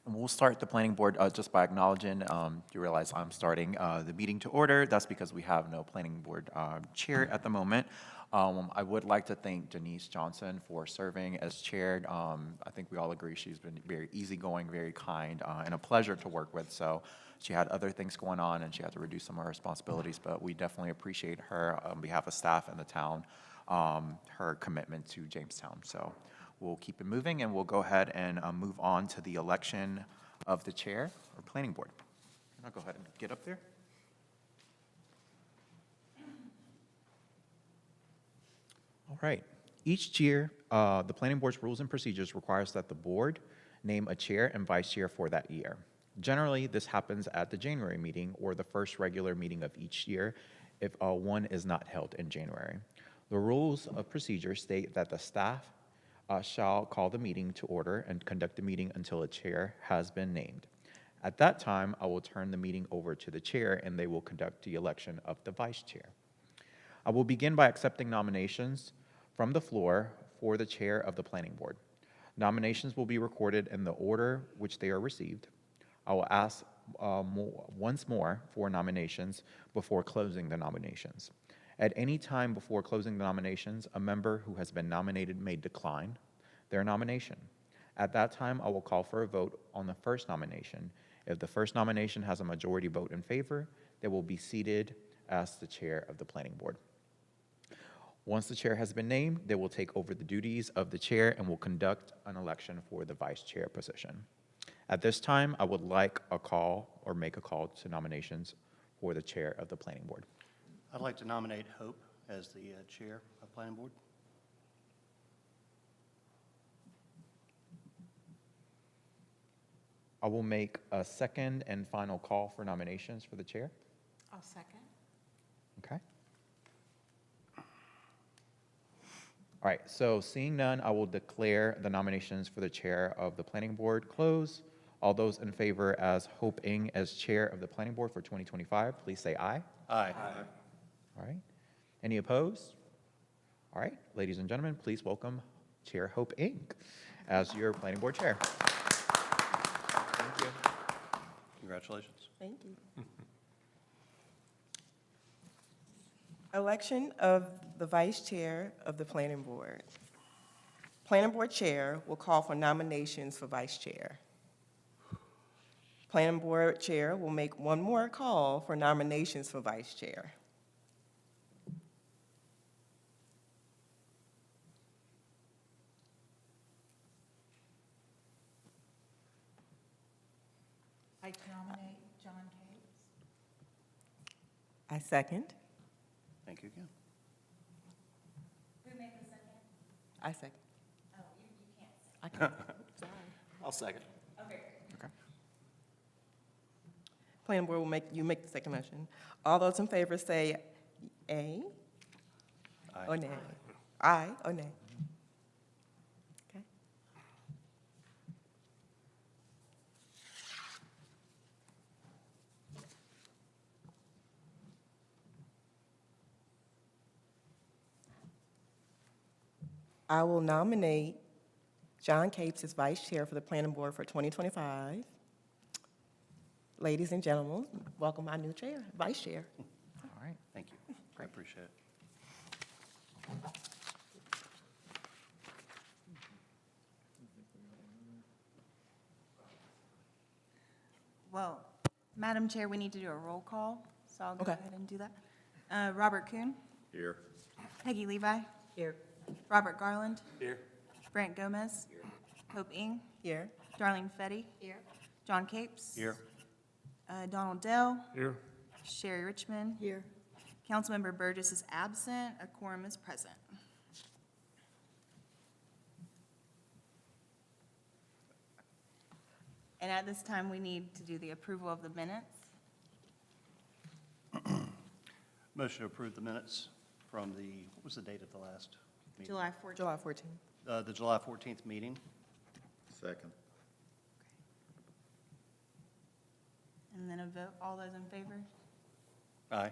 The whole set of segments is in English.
We'll start the planning board just by acknowledging, you realize I'm starting the meeting to order. That's because we have no planning board chair at the moment. I would like to thank Denise Johnson for serving as chair. I think we all agree she's been very easygoing, very kind, and a pleasure to work with. So she had other things going on and she had to reduce some of her responsibilities, but we definitely appreciate her on behalf of staff and the town, her commitment to Jamestown. So we'll keep it moving, and we'll go ahead and move on to the election of the chair or planning board. I'll go ahead and get up there. All right. Each year, the planning board's rules and procedures requires that the board name a chair and vice chair for that year. Generally, this happens at the January meeting or the first regular meeting of each year if one is not held in January. The rules of procedure state that the staff shall call the meeting to order and conduct the meeting until a chair has been named. At that time, I will turn the meeting over to the chair and they will conduct the election of the vice chair. I will begin by accepting nominations from the floor for the chair of the planning board. Nominations will be recorded in the order which they are received. I will ask once more for nominations before closing the nominations. At any time before closing the nominations, a member who has been nominated may decline their nomination. At that time, I will call for a vote on the first nomination. If the first nomination has a majority vote in favor, they will be seated as the chair of the planning board. Once the chair has been named, they will take over the duties of the chair and will conduct an election for the vice chair position. At this time, I would like a call or make a call to nominations for the chair of the planning board. I'd like to nominate Hope as the chair of Planning Board. I will make a second and final call for nominations for the chair. I'll second. Okay. All right, so seeing none, I will declare the nominations for the chair of the planning board closed. All those in favor as Hope Ng as chair of the planning board for 2025, please say aye. Aye. All right. Any opposed? All right, ladies and gentlemen, please welcome Chair Hope Ng as your planning board chair. Thank you. Congratulations. Thank you. Election of the vice chair of the planning board. Planning board chair will call for nominations for vice chair. Planning board chair will make one more call for nominations for vice chair. I nominate John Capes. I second. Thank you again. Who made the second? I second. Oh, you can't. I can't. Sorry. I'll second. Okay. Okay. Planning board will make the second motion. All those in favor say aye Aye. or nay. Aye or nay. Okay. I will nominate John Capes as vice chair for the planning board for 2025. Ladies and gentlemen, welcome our new chair, vice chair. All right. Thank you. I appreciate it. Well, Madam Chair, we need to do a roll call, so I'll go Okay. ahead and do that. Robert Kuhn, Here. Peggy Levi, Here. Robert Garland, Here. Brent Gomez, Hope Ng, Here. Darlene Fetty, John Capes, Here. Donald Dell, Here. Sherry Richmond, Here. Councilmember Burgess is absent, a quorum is present. And at this time, we need to do the approval of the minutes. Motion to approve the minutes from what was the date of the last meeting? July 14th. July 14th. The July 14th meeting. Second. And then a vote. All those in favor? Aye.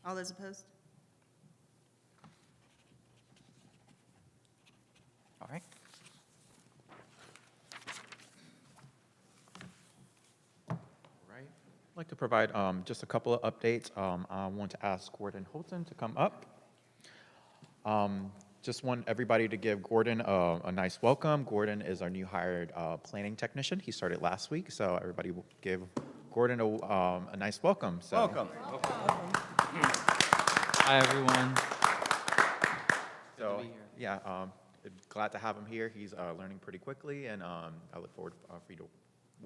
All those opposed? All right. like to provide just a couple of updates. I want to ask Gordon Holton to come up. Just want everybody to give Gordon a nice welcome. Gordon is our new hired planning technician. He started last week, so everybody will give Gordon a nice welcome. So, Welcome. Hi, everyone. So, be here. yeah, glad to have him here. He's learning pretty quickly, and I look forward for you to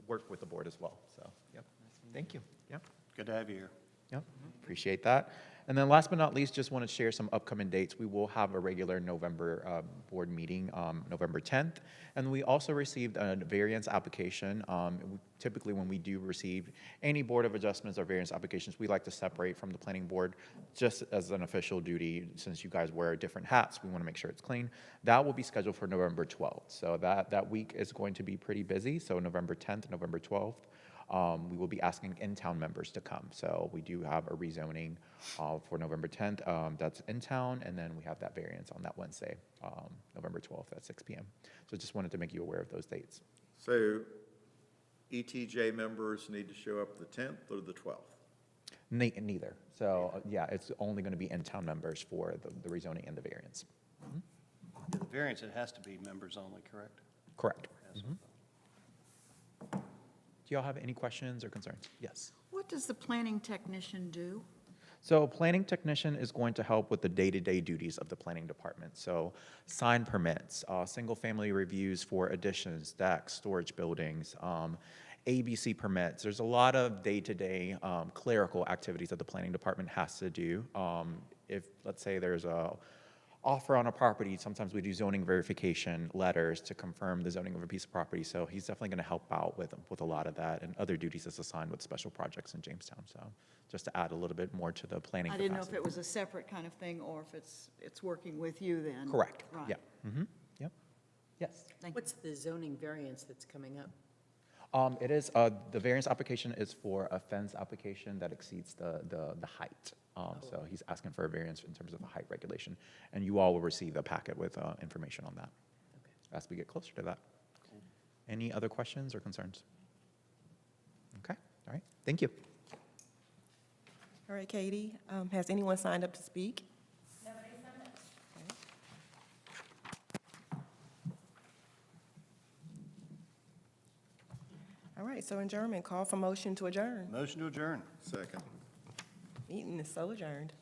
work with the board as well. So, yep. Thank you. Yep. Good to have you here. Yep, appreciate that. And then last but not least, just want to share some upcoming dates. We will have a regular November board meeting, November 10th. And we also received a variance application. Typically, when we do receive any Board of Adjustments or variance applications, we like to separate from the planning board just as an official duty. Since you guys wear different hats, we want to make sure it's clean. That will be scheduled for November 12th. So that week is going to be pretty busy. So November 10th, November 12th. We will be asking in-town members to come. So we do have a rezoning for November 10th. That's in town, and then we have that variance on that Wednesday, November 12th at 6 p.m. So just wanted to make you aware of those dates. So ETJ members need to show up the 10th or the 12th? Neither. So yeah, it's only going to be in-town members for the rezoning and the variance. The variance, it has to be members only, correct? Correct. Yes. Do y'all have any questions or concerns? Yes. What does the planning technician do? So planning technician is going to help with the day-to-day duties of the planning department. So sign permits, single-family reviews for additions, decks, storage buildings, ABC permits. There's a lot of day-to-day clerical activities that the planning department has to do. If, let's say, there's a offer on a property, sometimes we do zoning verification letters to confirm the zoning of a piece of property. So he's definitely going to help out with a lot of that and other duties that's assigned with special projects in Jamestown. So just to add a little bit more to the planning I didn't know if capacity. it was a separate kind of thing or if it's working with you then. Correct. Right. Yeah. Yep. Yes. Thank you. What's the zoning variance that's coming up? It is, the variance application is for a fence application that exceeds the height. So he's asking for a variance in terms of the height regulation. And you all will receive a packet with information on that as we get closer to that. Any other questions or concerns? Okay, all right, thank you. All right, Katie, has anyone signed up to speak? All right, so adjournment, call for motion to adjourn. Motion to adjourn. Second. Meeting is so adjourned.